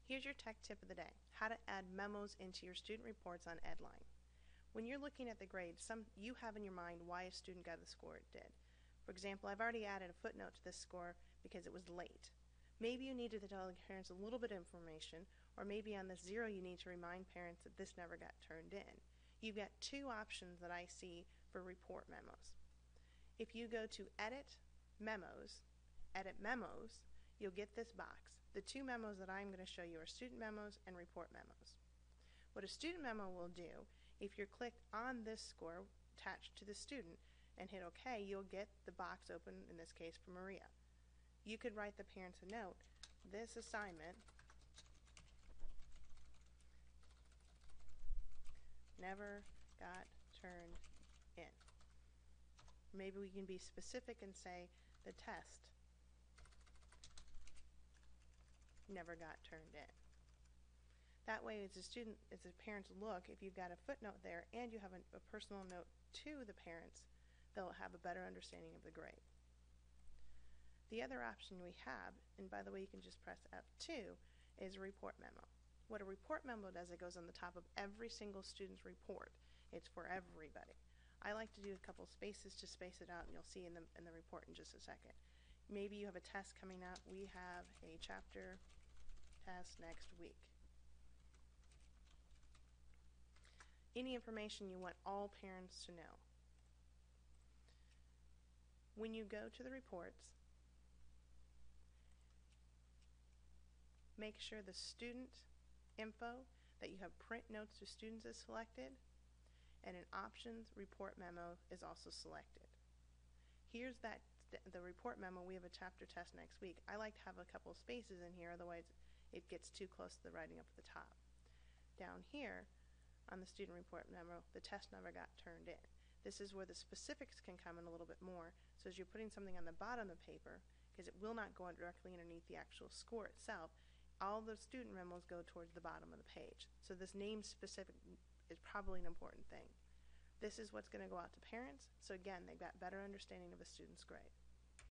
Here's your tech tip of the day: how to add memos into your student reports on Edline. When you're looking at the grades, you have in your mind why a student got the score it did. For example, I've already added a footnote to this score because it was late. Maybe you need to tell parents a little bit of information, or maybe on this 0 you need to remind parents that this never got turned in. You've got two options that I see for report memos. If you go to Edit Memos, you'll get this box. The two memos that I'm going to show you are student memos and report memos. What a student memo will do, if you're clicked on this score attached to the student and hit OK, you'll get the box open, in this case for Maria. You could write the parents a note: this assignment never got turned in. Maybe we can be specific and say the test never got turned in. That way, as the parents look, if you've got a footnote there and you have a personal note to the parents, they'll have a better understanding of the grade. The other option we have, and by the way you can just press F2, is a report memo. What a report memo does, it goes on the top of every single student's report. It's for everybody. I like to do a couple spaces to space it out, and you'll see in the report in just a second. Maybe you have a test coming up. We have a chapter test next week. Any information you want all parents to know. When you go to the reports, make sure the student info that you have print notes to students is selected, and an options report memo is also selected. Here's the report memo. We have a chapter test next week. I like to have a couple of spaces in here, otherwise it gets too close to the writing up at the top. Down here on the student report memo, the test never got turned in. This is where the specifics can come in a little bit more. So as you're putting something on the bottom of the paper, because it will not go directly underneath the actual score itself, all the student memos go towards the bottom of the page. So this name specific is probably an important thing. This is what's going to go out to parents, so again, they've got better understanding of a student's grade.